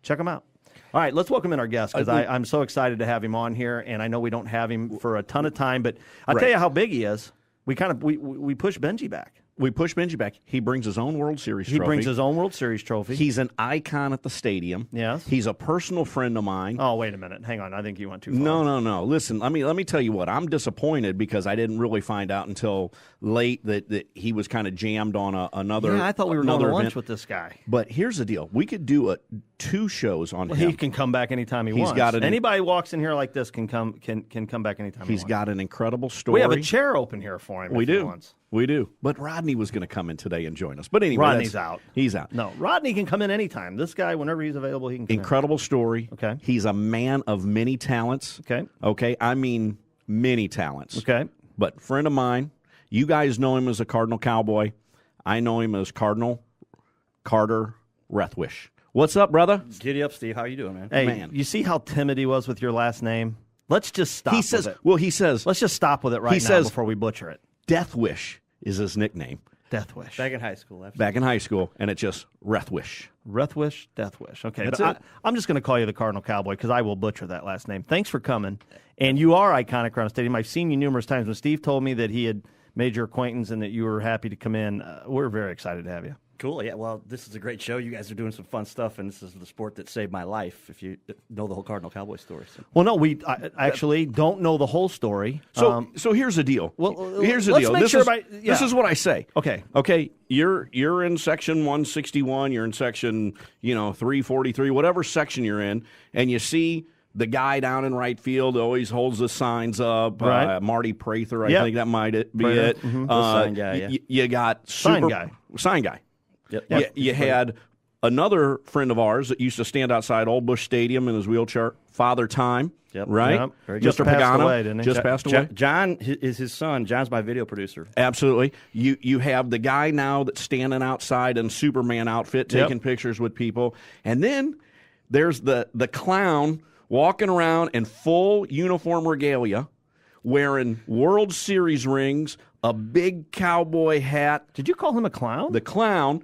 check him out. All right, let's welcome in our guest because I'm so excited to have him on here, and I know we don't have him for a ton of time, but I'll tell you how big he is. We push Bengie back. We push Bengie back. He brings his own World Series trophy. He brings his own World Series trophy. He's an icon at the stadium. Yes. He's a personal friend of mine. Oh, wait a minute. Hang on. I think you went too far. No. Listen, let me tell you what. I'm disappointed because I didn't really find out until late that he was kind of jammed on another. Yeah, I thought we were going to lunch event with this guy. But here's the deal. We could do 2 shows on him. He can come back anytime he wants. Anybody who walks in here like this can come back anytime he wants. He's got an incredible story. We have a chair open here for him. We do. We do. But Rodney was going to come in today and join us. But anyway, Rodney's out. He's out. No, Rodney can come in anytime. This guy, whenever he's available, he can come Incredible story. Okay. He's a man of many talents. Okay. Okay. I mean, many talents. Okay. But friend of mine, you guys know him as a Cardinal Cowboy. I know him as Cardinal Carter Rethwish. What's up, brother? Giddy up, Steve. How you doing, man? Hey, Man. You see how timid he was with your last name? Let's just stop with it. Well, he says, Let's just stop with it right now before we butcher it. Death Wish is his nickname. Death Wish. Back in high school. Absolutely. Back in high school, and it's just Rethwish. Rethwish, Death Wish. Okay, That's but it. I'm just going to call you the Cardinal Cowboy because I will butcher that last name. Thanks for coming. And you are iconic around the stadium. I've seen you numerous times. When Steve told me that he had made your acquaintance and that you were happy to come in, we're very excited to have you. Cool. Yeah. Well, this is a great show. You guys are doing some fun stuff, and this is the sport that saved my life. If you know the whole Cardinal Cowboy story. So. Well, no, we actually don't know the whole story. So here's the deal. Well, here's the let's deal. make sure This is what I say. Okay. You're in section 161. You're in section 343, whatever section you're in, and you see the guy down in right field always holds the signs up. Right. Marty Prather, I think that might be it. Mm-hmm. The sign guy. Yeah. You got Sign guy. Sign guy. Yep. You had another friend of ours that used to stand outside Old Bush Stadium in his wheelchair, Father Time, Yep. right? Yep. Very good. Just Mr. passed Pagano away, didn't he? just passed away. John is his son. John's my video producer. Absolutely. You have the guy now that's standing outside in Superman outfit taking pictures with people. And then there's the clown walking around in full uniform regalia, wearing World Series rings, a big cowboy hat. Did you call him a clown? The clown.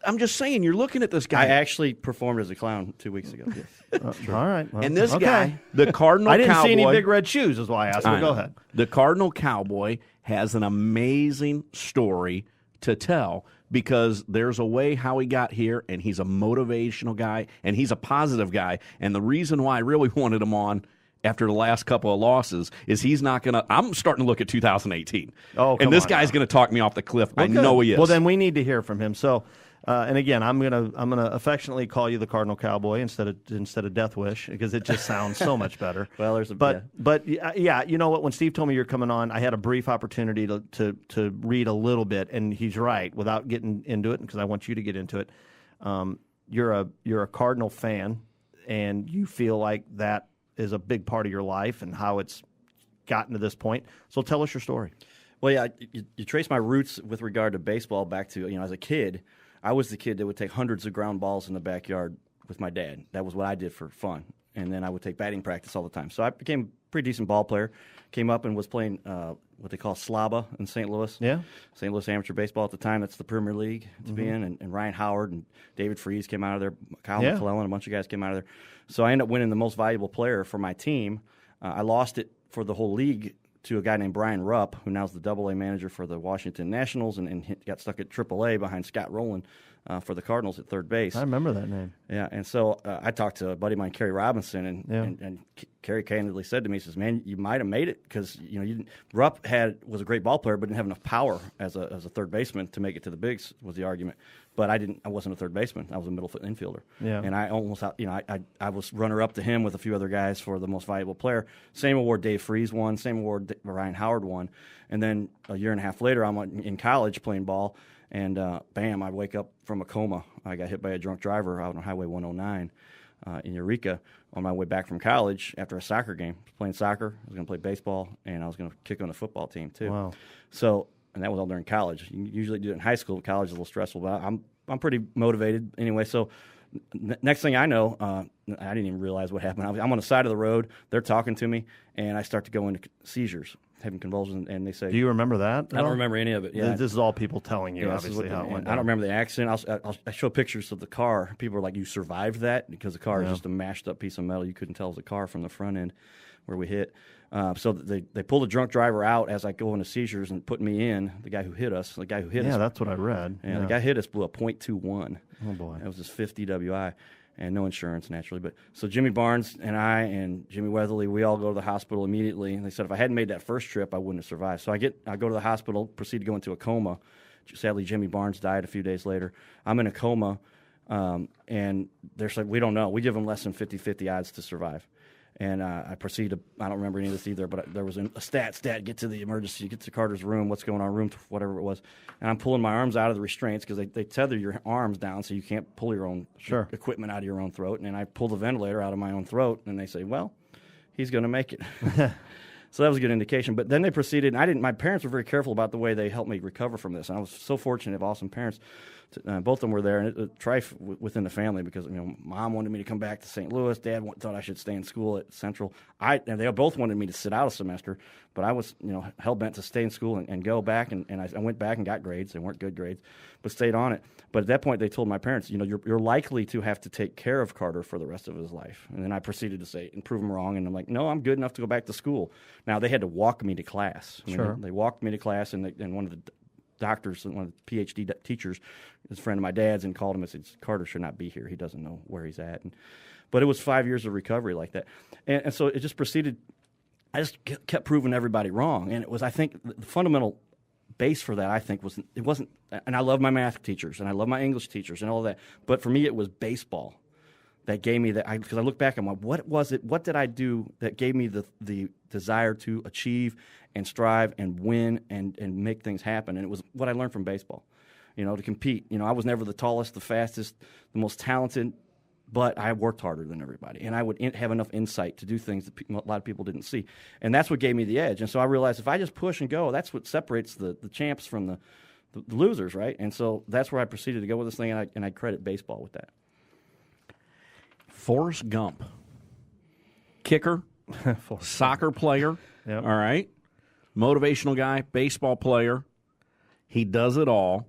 I'm just saying, you're looking at this guy. I actually performed as a clown 2 weeks ago. Yes. All right. Well, And this guy, the Cardinal Cowboy. I didn't see any big red shoes, is why I asked. But go ahead. The Cardinal Cowboy has an amazing story to tell because there's a way how he got here, and he's a motivational guy, and he's a positive guy. And the reason why I really wanted him on after the last couple of losses is he's not going to – I'm starting to look at 2018. Oh, and this guy's going to talk me off the cliff. Well, I know he is. Well, then we need to hear from him. So, and again, I'm gonna affectionately call you the Cardinal Cowboy instead of Death Wish because it just sounds so much better. Well, there's a but yeah, you know what? When Steve told me you're coming on, I had a brief opportunity to read a little bit, and he's right. Without getting into it, because I want you to get into it, you're a Cardinal fan, and you feel like that is a big part of your life and how it's gotten to this point. So tell us your story. Well, yeah, you trace my roots with regard to baseball back to, as a kid, I was the kid that would take hundreds of ground balls in the backyard with my dad. That was what I did for fun. And then I would take batting practice all the time. So I became a pretty decent ball player. Came up and was playing what they call Slaba in St. Louis. Yeah. St. Louis Amateur Baseball at the time. That's the Premier League to be in. And Ryan Howard and David Freese came out of there. Kyle McClellan, a bunch of guys came out of there. So I ended up winning the most valuable player for my team. I lost it for the whole league to a guy named Brian Rupp, who now is the Double-A manager for the Washington Nationals and got stuck at Triple-A behind Scott Rowland for the Cardinals at third base. I remember that name. Yeah, and so I talked to a buddy of mine, Kerry Robinson, and Kerry candidly said to me, he says, "Man, you might have made it because Rupp was a great ball player, but didn't have enough power as a third baseman to make it to the bigs." Was the argument. But I wasn't a third baseman. I was a middle infielder. Yeah. And I almost, I was runner up to him with a few other guys for the most valuable player. Same award Dave Freese won. Same award Ryan Howard won. And then a year and a half later, I'm in college playing ball, and bam, I wake up from a coma. I got hit by a drunk driver out on Highway 109 in Eureka on my way back from college after a soccer game. I was playing soccer. I was going to play baseball, and I was going to kick on the football team too. Wow. So. And that was all during college. You usually do it in high school. College is a little stressful, but I'm pretty motivated anyway. So Next thing I know, I didn't even realize what happened. I'm on the side of the road. They're talking to me, and I start to go into seizures, having convulsions, and they say, Do you remember that? I don't remember any of it. Yeah. This is all people telling you, Yeah, obviously, how it went I down. don't remember the accident. I show pictures of the car. People are like, "You survived that?" Because the car is just a mashed up piece of metal. You couldn't tell it was a car from the front end where we hit. So they pulled a drunk driver out as I go into seizures and put me in. The guy who hit us. The That's what I read. Yeah, the guy hit us, blew a .21. Oh, boy. That was his 50 WI. And no insurance, naturally. But so Jimmy Barnes and I and Jimmy Weatherly, we all go to the hospital immediately. And they said if I hadn't made that first trip, I wouldn't have survived. So I go to the hospital, proceed to go into a coma. Sadly, Jimmy Barnes died a few days later. I'm in a coma, and they're like, we don't know. We give them less than 50-50 odds to survive. And I proceed to, I don't remember any of this either, but there was a stat, get to the emergency, get to Carter's room, what's going on, room, whatever it was. And I'm pulling my arms out of the restraints because they tether your arms down so you can't pull your own equipment out of your own throat. And I pull the ventilator out of my own throat, and they say, well, he's going to make it. So that was a good indication. But then they proceeded, and my parents were very careful about the way they helped me recover from this. And I was so fortunate to have awesome parents. Both of them were there, and it strife within the family because Mom wanted me to come back to St. Louis. Dad thought I should stay in school at Central. And they both wanted me to sit out a semester, but I was hell bent to stay in school and go back. And I went back and got grades. They weren't good grades, but stayed on it. But at that point, they told my parents, you're likely to have to take care of Carter for the rest of his life. And then I proceeded to say and prove them wrong. And I'm like, no, I'm good enough to go back to school. Now they had to walk me to class. They walked me to class, and one of the doctors, one of the PhD teachers, is a friend of my dad's, and called him and said, Carter should not be here. He doesn't know where he's at. But it was 5 years of recovery like that. And so it just proceeded. I just kept proving everybody wrong. And it was, I think, the fundamental base for that, I think, it wasn't, and I love my math teachers, and I love my English teachers and all that, but for me it was baseball that gave me that, because I look back and I'm like, what was it, what did I do that gave me the desire to achieve and strive and win and make things happen? And it was what I learned from baseball, to compete. I was never the tallest, the fastest, the most talented, but I worked harder than everybody, and I would have enough insight to do things that a lot of people didn't see, and that's what gave me the edge. And so I realized if I just push and go, that's what separates the champs from the losers, right? And so that's where I proceeded to go with this thing, and I credit baseball with that. Forrest Gump, kicker, soccer player, all right, motivational guy, baseball player. He does it all.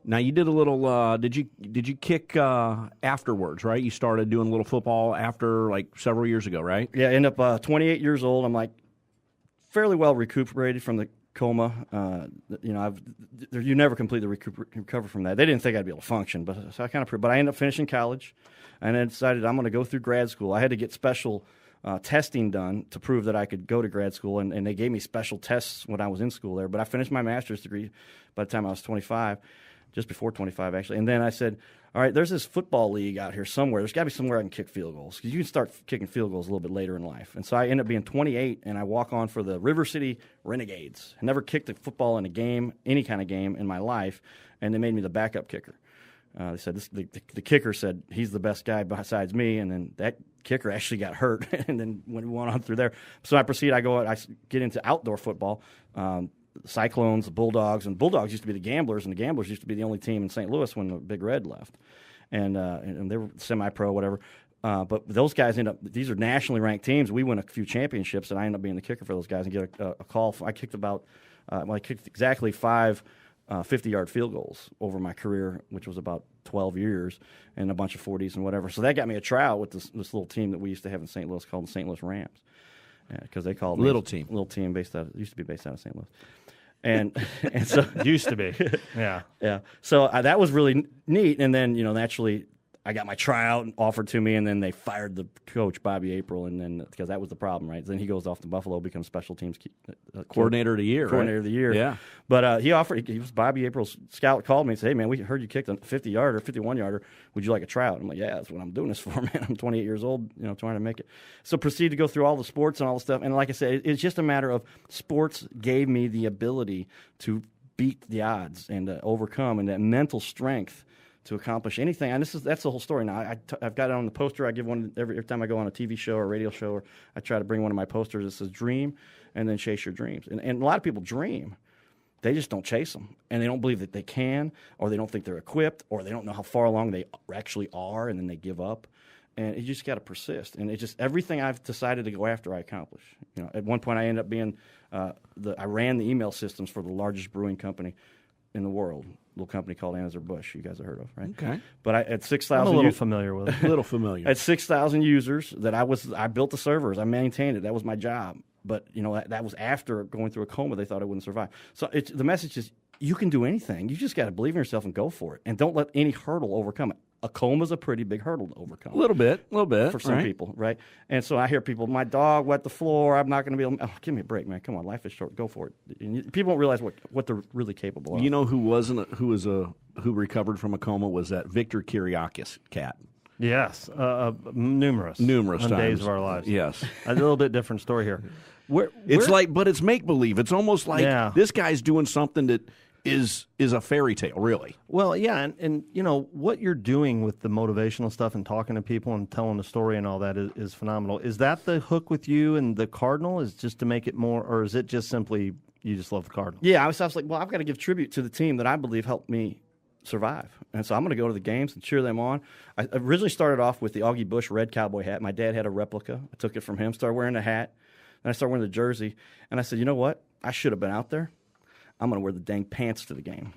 Now, you did a little, did you kick afterwards, right? You started doing a little football after, several years ago, right? Yeah, I ended up 28 years old. I'm, fairly well recuperated from the coma. You never completely recover from that. They didn't think I'd be able to function, but so I but I ended up finishing college, and I decided I'm going to go through grad school. I had to get special testing done to prove that I could go to grad school, and they gave me special tests when I was in school there. But I finished my master's degree by the time I was 25. Just before 25, actually. And then I said, all right, there's this football league out here somewhere. There's got to be somewhere I can kick field goals, because you can start kicking field goals a little bit later in life. And so I ended up being 28, and I walk on for the River City Renegades. I never kicked a football in a game, any kind of game in my life, and they made me the backup kicker. They said the kicker said he's the best guy besides me, and then that kicker actually got hurt, and then when we went on through there. So I get into outdoor football. Cyclones, the Bulldogs, and Bulldogs used to be the Gamblers, and the Gamblers used to be the only team in St. Louis when the Big Red left, and they were semi-pro, whatever. But those guys these are nationally ranked teams. We win a few championships, and I ended up being the kicker for those guys and get a call. I kicked exactly 5 50-yard field goals over my career, which was about 12 years, and a bunch of 40s and whatever. So that got me a tryout with this little team that we used to have in St. Louis called the St. Louis Rams. Because they called little team used to be based out of St. Louis, and so used to be, yeah. So that was really neat. And then naturally, I got my tryout offered to me, and then they fired the coach, Bobby April, and then because that was the problem, right? Then he goes off to Buffalo, becomes special teams coordinator of the year, coordinator of the year. Yeah. But he was Bobby April's scout. Called me and said, "Hey man, we heard you kicked a 50-yarder, 51-yarder. Would you like a tryout?" I'm like, "Yeah, that's what I'm doing this for, man. I'm 28 years old, trying to make it." So proceed to go through all the sports and all the stuff. And like I said, it's just a matter of sports gave me the ability to beat the odds and to overcome, and that mental strength to accomplish anything. And that's the whole story. Now, I've got it on the poster. I give one every time I go on a TV show or a radio show, or I try to bring one of my posters that says dream and then chase your dreams. And a lot of people dream. they just don't chase them, and they don't believe that they can, or they don't think they're equipped, or they don't know how far along they actually are, and then they give up. And you just got to persist. And it just everything I've decided to go after, I accomplish. At one point, I ended up being I ran the email systems for the largest brewing company in the world, a little company called Anheuser-Busch. You guys have heard of, right? Okay. But at 6,000, I'm a little familiar with it. A little familiar. At 6,000 users, I built the servers, I maintained it. That was my job. But that was after going through a coma. They thought I wouldn't survive. So the message is, you can do anything. You just got to believe in yourself and go for it, and don't let any hurdle overcome it. A coma's a pretty big hurdle to overcome. A little bit for some people, right? And so I hear people, my dog wet the floor. I'm not going to be able. Oh, give me a break, man. Come on, life is short. Go for it. And people don't realize what they're really capable of. You know who recovered from a coma was that Victor Kiriakis cat. Yes, numerous times. Days of our lives. Yes, a little bit different story here. But it's make believe. It's almost like this guy's doing something that is a fairy tale, really. Well, yeah, and what you're doing with the motivational stuff and talking to people and telling the story and all that is phenomenal. Is that the hook with you and the Cardinal? Is just to make it more, or is it just simply you just love the Cardinal? Yeah, I was like, well, I've got to give tribute to the team that I believe helped me survive. And so I'm going to go to the games and cheer them on. I originally started off with the Augie Busch red cowboy hat. My dad had a replica. I took it from him, started wearing the hat. Then I started wearing the jersey. And I said, you know what? I should have been out there. I'm going to wear the dang pants to the game.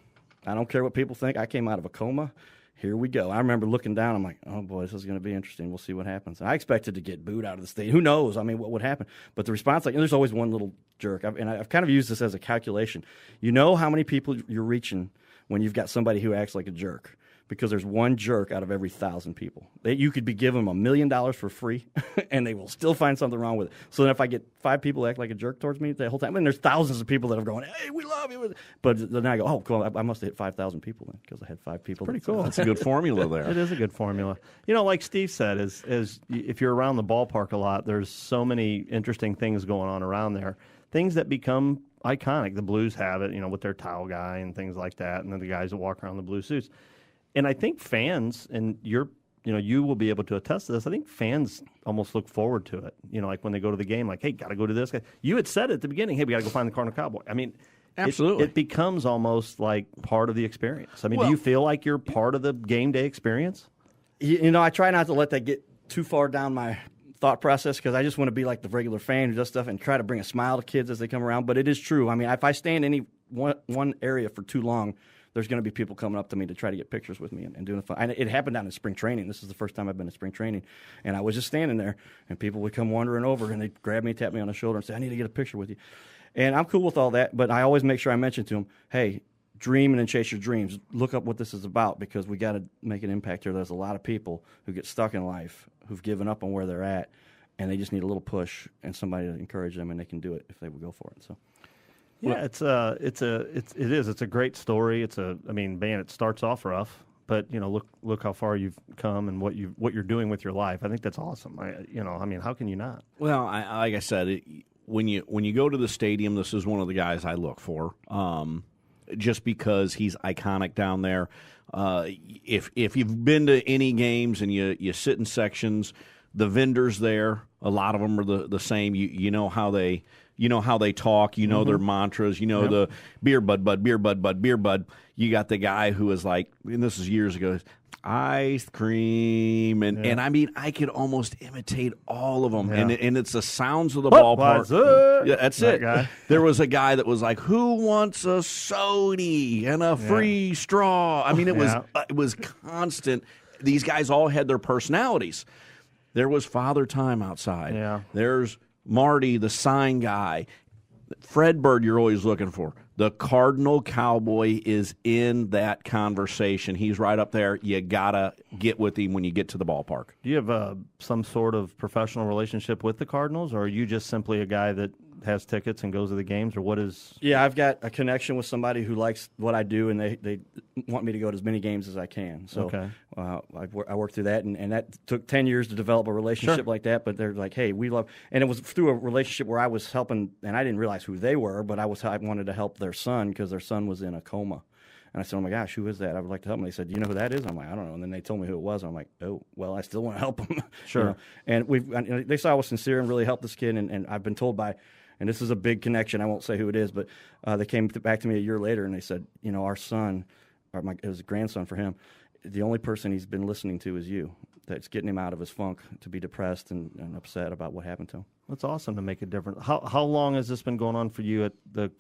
I don't care what people think. I came out of a coma. Here we go. I remember looking down. I'm like, oh, boy, this is going to be interesting. We'll see what happens. And I expected to get booed out of the stadium. Who knows? I mean, what would happen? But the response, there's always one little jerk. I've kind of used this as a calculation. You know how many people you're reaching when you've got somebody who acts like a jerk, because there's one jerk out of every 1,000 people. You could be giving them $1 million for free, and they will still find something wrong with it. So then if I get 5 people act like a jerk towards me the whole time, and there's thousands of people that are going, hey, we love you. But then I go, oh, cool, I must have hit 5,000 people then, because I had 5 people. Pretty cool. That's a good formula there. It is a good formula. Like Steve said, is if you're around the ballpark a lot, there's so many interesting things going on around there, things that become iconic. The Blues have it, with their towel guy and things like that, and then the guys that walk around in the blue suits. And I think fans, and you will be able to attest to this, I think fans almost look forward to it. Like when they go to the game, like, hey, got to go to this guy. You had said at the beginning, hey, we got to go find the Cardinal Cowboy. I mean, absolutely. It becomes almost like part of the experience. I mean, do you feel like you're part of the game day experience? I try not to let that get too far down my thought process, because I just want to be like the regular fan who does stuff and try to bring a smile to kids as they come around. But it is true. I mean, if I stay in any one area for too long, there's going to be people coming up to me to try to get pictures with me and doing fun. And it happened down in spring training. This is the first time I've been to spring training. And I was just standing there, and people would come wandering over, and they'd grab me, tap me on the shoulder, and say, I need to get a picture with you. And I'm cool with all that, but I always make sure I mention to them, hey, dream and then chase your dreams. Look up what this is about, because we got to make an impact here. There's a lot of people who get stuck in life, who've given up on where they're at, and they just need a little push and somebody to encourage them, and they can do it if they would go for it. So. Yeah, it's a great story. It starts off rough, but look how far you've come and what you're doing with your life. I think that's awesome. How can you not? Well, like I said, when you go to the stadium, this is one of the guys I look for, just because he's iconic down there. If you've been to any games and you sit in sections, the vendors there, a lot of them are the same. You know how they. You know how they talk. You know their mantras. The beer bud, beer bud, beer bud. You got the guy who was like, and this is years ago, ice cream. And I mean, I could almost imitate all of them. Yeah. And it's the sounds of the ballpark. Yeah, that's it. Guy. There was a guy that was like, who wants a sody and a free straw? I mean, it was constant. These guys all had their personalities. There was Father Time outside. Yeah. There's Marty, the sign guy. Fred Bird, you're always looking for. The Cardinal Cowboy is in that conversation. He's right up there. You got to get with him when you get to the ballpark. Do you have some sort of professional relationship with the Cardinals, or are you just simply a guy that has tickets and goes to the games, or what is? Yeah, I've got a connection with somebody who likes what I do, and they want me to go to as many games as I can. So okay. I worked through that, and that took 10 years to develop a relationship like that. But they're like, hey, we love, and it was through a relationship where I was helping, and I didn't realize who they were, but I wanted to help their son because their son was in a coma. And I said, oh, my gosh, who is that? I would like to help him. They said, do you know who that is? I'm like, I don't know. And then they told me who it was. I'm like, oh, well, I still want to help him. Sure. And they saw I was sincere and really helped this kid. And I've been told by and this is a big connection. I won't say who it is, but they came back to me a year later and they said, our son, it was a grandson for him, the only person he's been listening to is you. That's getting him out of his funk to be depressed and upset about what happened to him. That's awesome to make a difference. How long has this been going on for you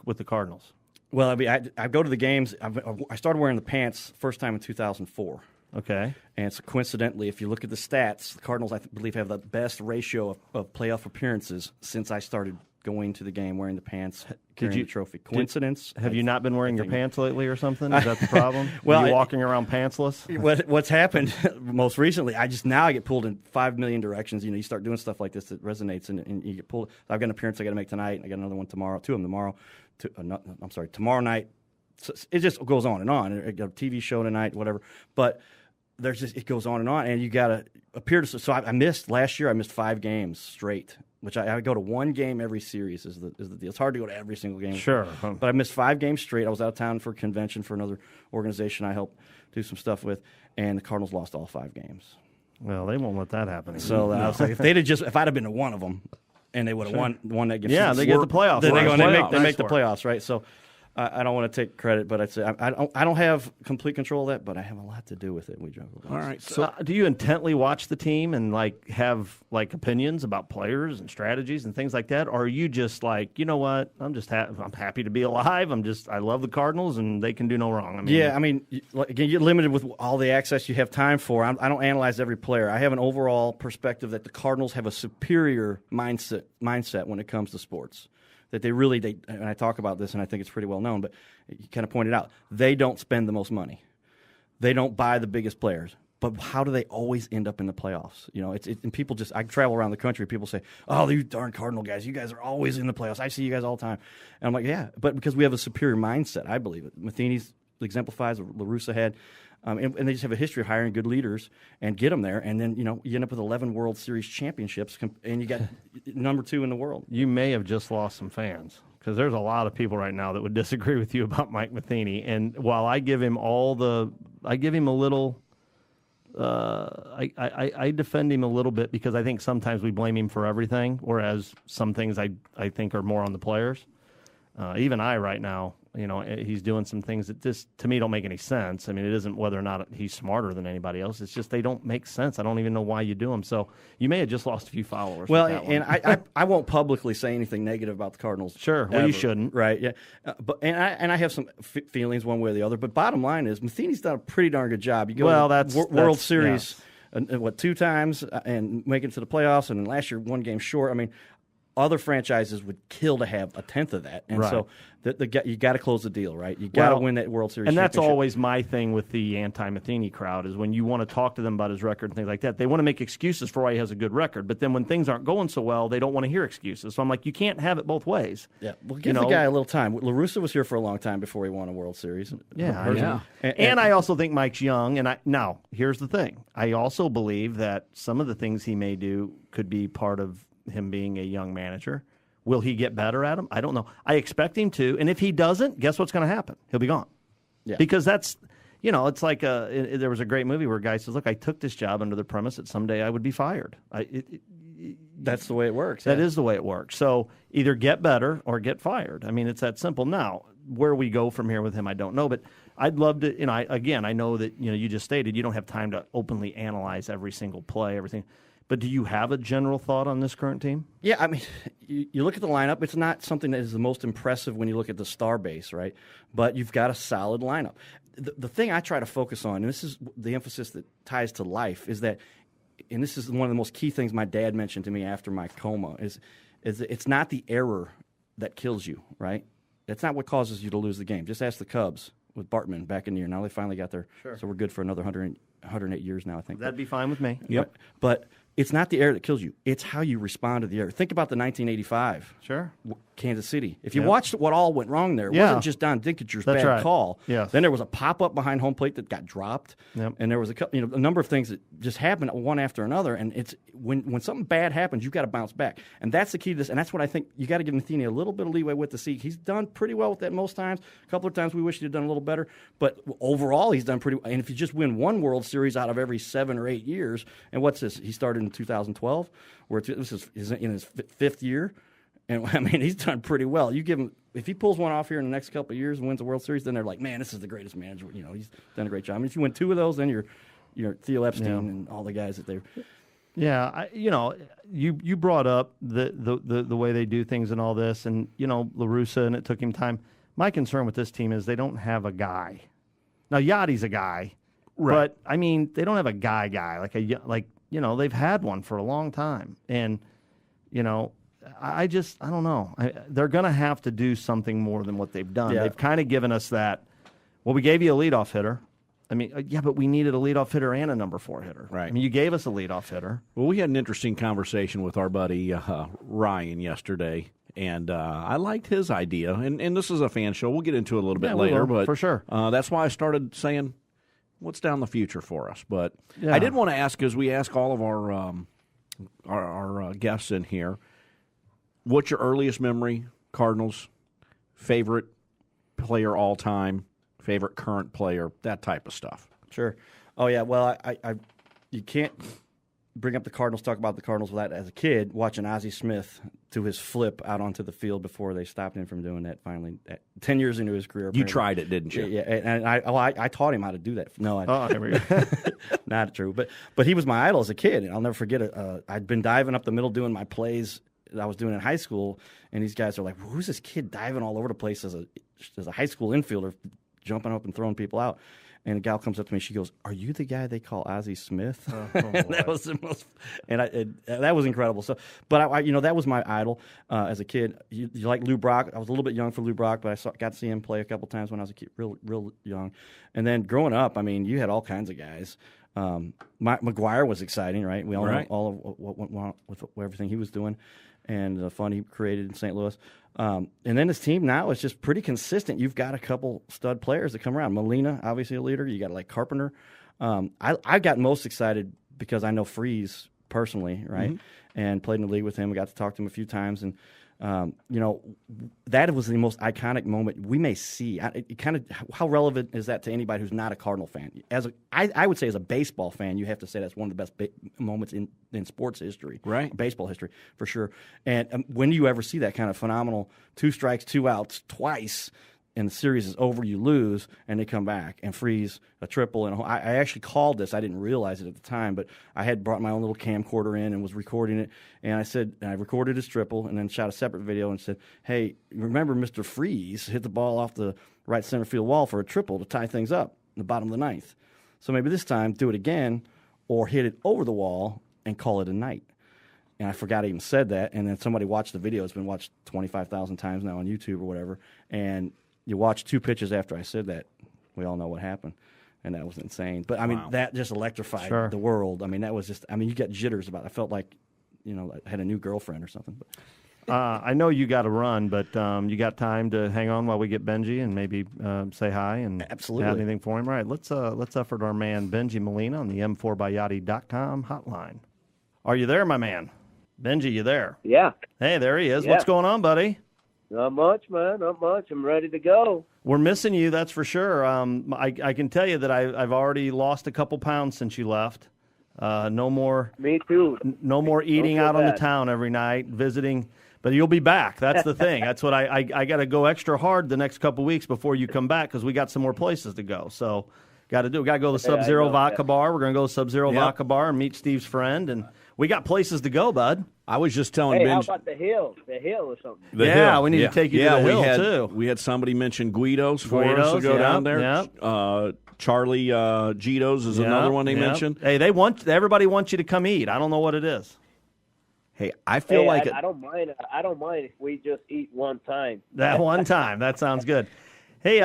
with the Cardinals? Well, I go to the games. I started wearing the pants first time in 2004. Okay. And so coincidentally, if you look at the stats, the Cardinals, I believe, have the best ratio of playoff appearances since I started going to the game wearing the pants, carrying the trophy. Coincidence? Have you not been wearing your pants lately or something? Is that the problem? Well, Are you walking around pantsless? What's happened most recently, I get pulled in 5 million directions. You start doing stuff like this that resonates, and you get pulled. I've got an appearance I got to make tonight, and I got another one tomorrow, 2 of them tomorrow. Tomorrow night. So it just goes on and on. I got a TV show tonight, whatever. But it goes on, and you got to appear to. So I missed last year. I missed 5 games straight, which I go to 1 game every series. Is the deal? It's hard to go to every single game. Sure, but I missed 5 games straight. I was out of town for a convention for another organization I helped do some stuff with, and the Cardinals lost all 5 games. Well, they won't let that happen. So I was like, if I'd have been to one of them, and they would have won that game. Yeah, they get the playoffs. Then they make the playoffs, right? So. I don't want to take credit, but I'd say I don't have complete control of that, but I have a lot to do with it. We juggle. All right. So, do you intently watch the team and have opinions about players and strategies and things like that, or are you just like, you know what? I'm happy to be alive. I love the Cardinals and they can do no wrong. Again, you're limited with all the access you have time for. I don't analyze every player. I have an overall perspective that the Cardinals have a superior mindset when it comes to sports. That and I talk about this, and I think it's pretty well known, but you kind of pointed out, they don't spend the most money. They don't buy the biggest players. But how do they always end up in the playoffs? And people I travel around the country, people say, oh, you darn Cardinal guys, you guys are always in the playoffs. I see you guys all the time. And I'm like, yeah, but because we have a superior mindset, I believe it. Matheny's exemplifies what La Russa had. And they just have a history of hiring good leaders and get them there. And then, you end up with 11 World Series championships, and you got number 2 in the world. You may have just lost some fans because there's a lot of people right now that would disagree with you about Mike Matheny. And while I give him I defend him a little bit because I think sometimes we blame him for everything, whereas some things I think are more on the players. Even I right now, he's doing some things that just, to me, don't make any sense. I mean, it isn't whether or not he's smarter than anybody else. It's just they don't make sense. I don't even know why you do them. So you may have just lost a few followers. Well, and I won't publicly say anything negative about the Cardinals. Sure. Well, you shouldn't. Right, yeah. But I have some feelings one way or the other. But bottom line is, Matheny's done a pretty darn good job. You go to World Series, yes. 2 times, and make it to the playoffs, and then last year 1 game short. I mean, other franchises would kill to have a tenth of that, and so you got to close the deal, right? You got to win that World Series, and that's always my thing with the anti-Matheny crowd is when you want to talk to them about his record and things like that, they want to make excuses for why he has a good record, but then when things aren't going so well, they don't want to hear excuses. So I'm like, you can't have it both ways. Yeah, well, give the guy a little time. La Russa was here for a long time before he won a World Series. Yeah. And I also think Mike's young. And now here's the thing: I also believe that some of the things he may do could be part of him being a young manager. Will he get better at them? I don't know. I expect him to. And if he doesn't, guess what's going to happen? He'll be gone. Yeah. Because that's, it's like there was a great movie where a guy says, look, I took this job under the premise that someday I would be fired. That's the way it works. That is the way it works. So either get better or get fired. I mean, it's that simple. Now, where we go from here with him, I don't know. But I'd love to, I know that, you just stated you don't have time to openly analyze every single play, everything. But do you have a general thought on this current team? Yeah, I mean, you look at the lineup. It's not something that is the most impressive when you look at the star base, right? But you've got a solid lineup. The thing I try to focus on, and this is the emphasis that ties to life, is that, and this is one of the most key things my dad mentioned to me after my coma, is it's not the error that kills you, right? That's not what causes you to lose the game. Just ask the Cubs with Bartman back in the year. Now they finally got there. Sure. So we're good for another 108 years now, I think. That'd be fine with me. Yep. But it's not the error that kills you. It's how you respond to the error. Think about the 1985 Kansas City. If you watched what all went wrong there, it wasn't just Don Dinkager's bad call. Yes. Then there was a pop-up behind home plate that got dropped. Yep. And there was a number of things that just happened one after another. And it's when something bad happens, you've got to bounce back. And that's the key to this. And that's what I think you got to give Matheny a little bit of leeway with to see. He's done pretty well with that most times. A couple of times we wish he'd done a little better. But overall, he's done pretty well. And if you just win one World Series out of every 7 or 8 years, and what's this? He started in 2012, where this is in his 5th year. And I mean, he's done pretty well. You give him, if he pulls one off here in the next couple of years and wins the World Series, then they're like, man, this is the greatest manager. He's done a great job. I mean, if you win 2 of those, then you're Theo Epstein and all the guys that they're. Yeah, you brought up the way they do things and all this, and La Russa, and it took him time. My concern with this team is they don't have a guy. Now Yachty's a guy, right? But I mean, they don't have a guy they've had one for a long time, and I don't know. They're going to have to do something more than what they've done. Yeah. They've kind of given us that. Well, we gave you a leadoff hitter. I mean, but we needed a leadoff hitter and a number 4 hitter. Right. I mean, you gave us a leadoff hitter. Well, we had an interesting conversation with our buddy Ryan yesterday, and I liked his idea. And this is a fan show. We'll get into it a little bit later. But for sure. That's why I started saying, what's down the future for us? But I did want to ask, as we ask all of our guests in here, what's your earliest memory, Cardinals, favorite player all time, favorite current player, that type of stuff? Sure. Oh, yeah. Well, you can't bring up the Cardinals, talk about the Cardinals without, as a kid, watching Ozzie Smith do his flip out onto the field before they stopped him from doing that finally, 10 years into his career. You tried it, didn't you? Yeah, and I taught him how to do that. No, there we go. Not true. But he was my idol as a kid, and I'll never forget it. I'd been diving up the middle doing my plays that I was doing in high school, and these guys are like, who's this kid diving all over the place as a high school infielder, jumping up and throwing people out? And a gal comes up to me. She goes, "Are you the guy they call Ozzie Smith?" And that was the most, that was incredible. So, but that was my idol as a kid. You like Lou Brock? I was a little bit young for Lou Brock, but I got to see him play a couple times when I was a kid, real young. And then growing up, I mean, you had all kinds of guys. McGuire was exciting, right? We all know all of what went on with everything he was doing, and the fun he created in St. Louis. And then his team now is just pretty consistent. You've got a couple stud players that come around. Molina, obviously a leader. You got like Carpenter. I got most excited because I know Freeze personally, right? Mm-hmm. And played in the league with him. We got to talk to him a few times. And, that was the most iconic moment we may see. How relevant is that to anybody who's not a Cardinal fan? I would say as a baseball fan, you have to say that's one of the best moments in sports history, right? Baseball history, for sure. And when do you ever see that kind of phenomenal 2 strikes, 2 outs twice, and the series is over, you lose, and they come back and freeze a triple? And I actually called this. I didn't realize it at the time, but I had brought my own little camcorder in and was recording it. And I recorded his triple and then shot a separate video and said, hey, remember Mr. Freeze hit the ball off the right center field wall for a triple to tie things up in the bottom of the 9th. So maybe this time do it again or hit it over the wall and call it a night. And I forgot I even said that. And then somebody watched the video. It's been watched 25,000 times now on YouTube or whatever. And you watch 2 pitches after I said that, we all know what happened. And that was insane. But, I mean, that just electrified the world. I mean, that was just – I mean, you get jitters about it. I felt like, I had a new girlfriend or something. But. I know you got to run, but you got time to hang on while we get Bengie and maybe say hi and absolutely have anything for him. All right, let's effort our man Bengie Molina on the M4byYachty.com hotline. Are you there, my man? Bengie, you there? Yeah. Hey, there he is. Yeah. What's going on, buddy? Not much, man. Not much. I'm ready to go. We're missing you, that's for sure. I can tell you that I've already lost a couple pounds since you left. No more. Me too. No more eating out on the town every night, visiting. But you'll be back. That's the thing. That's what I got to go extra hard the next couple weeks before you come back because we got some more places to go. So got to do. We got to go to the Sub-Zero Vodka Bar. We're going to go to Sub-Zero Vodka Bar and meet Steve's friend, and we got places to go, bud. I was just telling how about the hill? The hill or something? We need to take you to the hill, too. We had somebody mention Guido's for us to go down there. Yep. Charlie Gito's is another one they mentioned. Hey, everybody wants you to come eat. I don't know what it is. Hey, I feel like I don't mind. I don't mind if we just eat one time. That one time. That sounds good. Hey,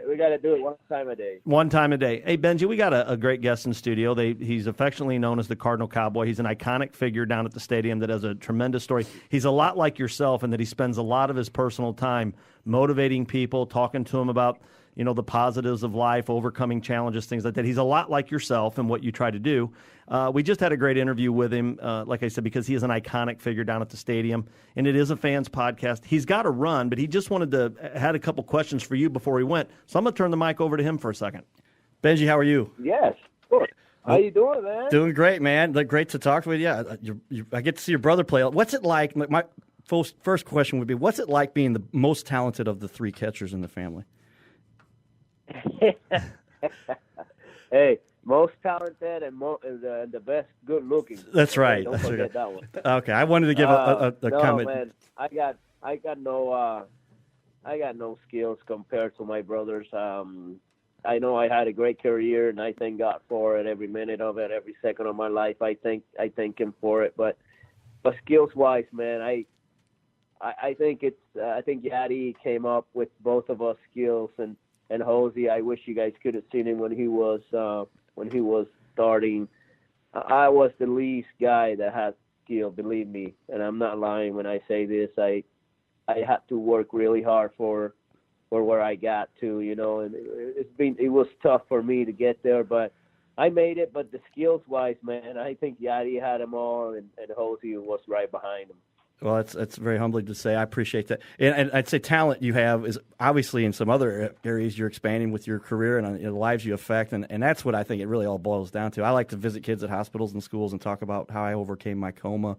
we got to do it one time a day. One time a day. Hey, Bengie, we got a great guest in studio. He's affectionately known as the Cardinal Cowboy. He's an iconic figure down at the stadium that has a tremendous story. He's a lot like yourself in that he spends a lot of his personal time motivating people, talking to them about the positives of life, overcoming challenges, things like that. He's a lot like yourself and what you try to do. We just had a great interview with him, like I said, because he is an iconic figure down at the stadium, and it is a fans podcast. He's got to run, but he just had a couple questions for you before he went. So I'm going to turn the mic over to him for a second. Bengie, how are you? Yes, good. How you doing, man? Doing great, man. Great to talk with you. I get to see your brother play. What's it like? first question would be, what's it like being the most talented of the three catchers in the family? Hey, most talented and the best good looking. That's right. Don't forget that one. Okay, I wanted to give a no, comment. Man, I got no skills compared to my brothers. I know I had a great career, and I thank God for it. Every minute of it, every second of my life, I thank Him for it. But skills wise, man, I think Yadi came up with both of us skills, and Hosey, I wish you guys could have seen him when he was starting. I was the least guy that had skill, believe me, and I'm not lying when I say this. I had to work really hard for where I got to, and it was tough for me to get there, but I made it. But the skills wise, man, I think Yadi had them all, and Hosey was right behind him. Well, that's very humbling to say. I appreciate that. And I'd say talent you have is obviously in some other areas you're expanding with your career and the lives you affect, and that's what I think it really all boils down to. I like to visit kids at hospitals and schools and talk about how I overcame my coma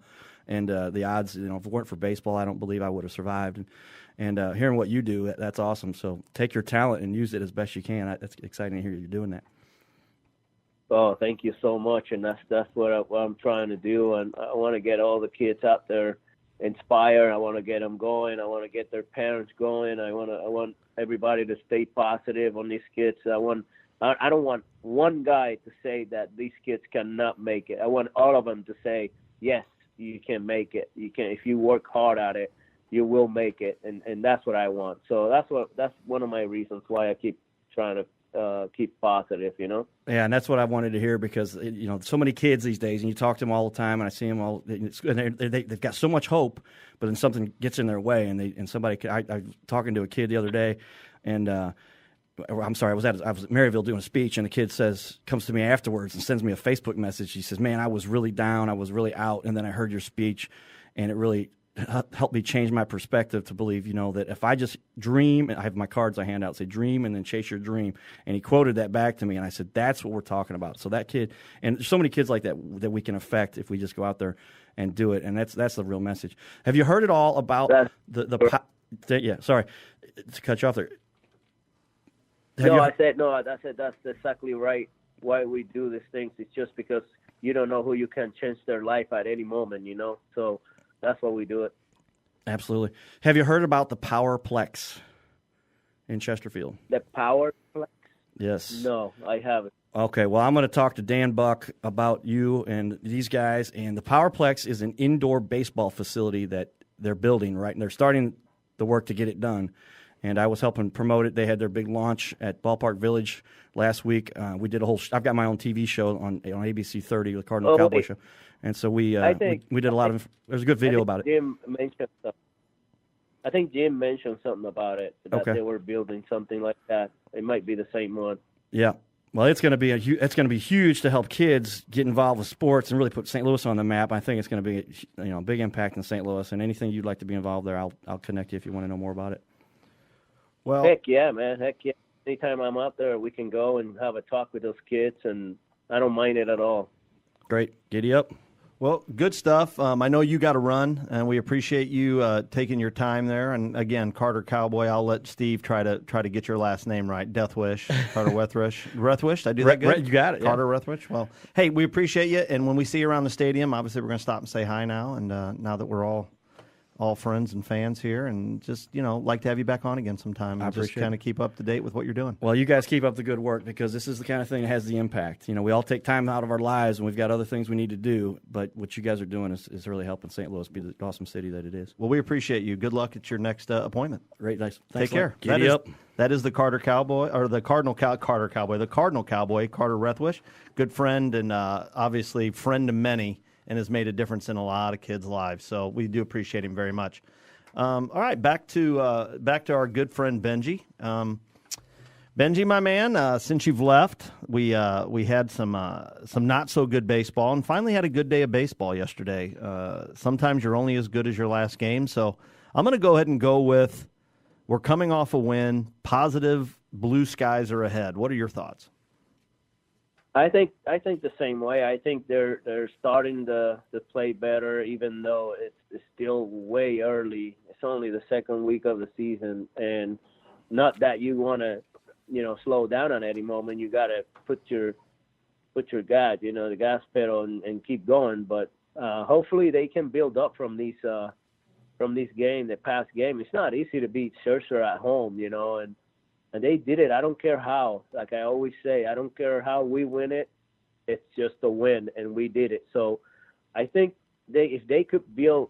and the odds. If it weren't for baseball, I don't believe I would have survived. And hearing what you do, that's awesome. So take your talent and use it as best you can. That's exciting to hear you're doing that. Oh, thank you so much, and that's what I'm trying to do. And I want to get all the kids out there inspired. I want to get them going. I want to get their parents going. I want everybody to stay positive on these kids. I don't want one guy to say that these kids cannot make it. I want all of them to say, yes, you can make it. You can, if you work hard at it, you will make it. And that's what I want. So that's one of my reasons why I keep trying to keep positive, Yeah, and that's what I wanted to hear because, so many kids these days, and you talk to them all the time, and I see them all, and they've got so much hope, but then something gets in their way, and somebody, I was talking to a kid the other day, and I'm sorry, I was at Maryville doing a speech, and the kid comes to me afterwards and sends me a Facebook message. He says, man, I was really down, I was really out, and then I heard your speech, and it really helped me change my perspective to believe, that if I just dream, and I have my cards I hand out, say dream and then chase your dream. And he quoted that back to me, and I said, that's what we're talking about. So that kid, and there's so many kids like that we can affect if we just go out there and do it. And that's the real message. Have you heard at all about yeah, sorry to cut you off there. I said that's exactly right. Why we do these things, it's just because you don't know who you can change their life at any moment, so that's why we do it. Absolutely. Have you heard about the Powerplex in Chesterfield? The Powerplex? Yes. No, I haven't. Okay, well, I'm going to talk to Dan Buck about you and these guys. And the Powerplex is an indoor baseball facility that they're building, right? And they're starting the work to get it done. And I was helping promote it. They had their big launch at Ballpark Village last week. We did a whole I've got my own TV show on ABC 30, the Cardinal Cowboy Show. And so we did a lot of there's a good video about it. Jim mentioned something. I think Jim mentioned something about it, that they were building something like that. It might be the same one. Yeah. Well, it's going to be huge to help kids get involved with sports and really put St. Louis on the map. I think it's going to be a big impact in St. Louis, and anything you'd like to be involved there, I'll connect you if you want to know more about it. Well, heck yeah, man. Heck yeah. Anytime I'm out there, we can go and have a talk with those kids, and I don't mind it at all. Great. Giddy up. Well, good stuff. I know you got to run, and we appreciate you taking your time there. And again, Carter Cowboy. I'll let Steve try to get your last name right. Death Wish, Carter Rethwish. Did I do that good? You got it. Carter Rethwish. Well, hey, we appreciate you. And when we see you around the stadium, obviously we're going to stop and say hi now. And now that we're all friends and fans here, and just like to have you back on again sometime and just kind of keep up to date with what you're doing. Well, you guys keep up the good work, because this is the kind of thing that has the impact. We all take time out of our lives and we've got other things we need to do, but what you guys are doing is really helping St. Louis be the awesome city that it is. Well, we appreciate you. Good luck at your next appointment. Great, nice. Take care. Giddy up. That is the Carter Cowboy, or the Cardinal Cowboy, the Cardinal Cowboy, Carter Rethwish, good friend and obviously friend to many, and has made a difference in a lot of kids' lives. So we do appreciate him very much. All right, back to our good friend Bengie. Bengie, my man, since you've left, we had some not so good baseball, and finally had a good day of baseball yesterday. Sometimes you're only as good as your last game, so I'm going to go ahead and go with we're coming off a win. Positive blue skies are ahead. What are your thoughts? I think the same way. I think they're starting to play better, even though it's still way early. It's only the second week of the season, and not that you want to, slow down on any moment. You got to put your the gas pedal, and keep going. But hopefully they can build up from this game, the past game. It's not easy to beat Scherzer at home, and they did it. I don't care how. Like I always say, I don't care how we win it. It's just a win, and we did it. So I think if they could build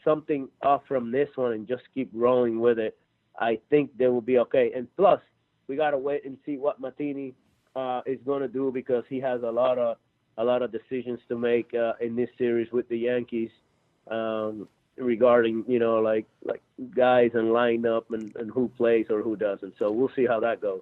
something up from this one and just keep rolling with it, I think they will be okay. And plus, we got to wait and see what Martini is going to do, because he has a lot of decisions to make in this series with the Yankees. Regarding like guys and lineup and who plays or who doesn't. So we'll see how that goes.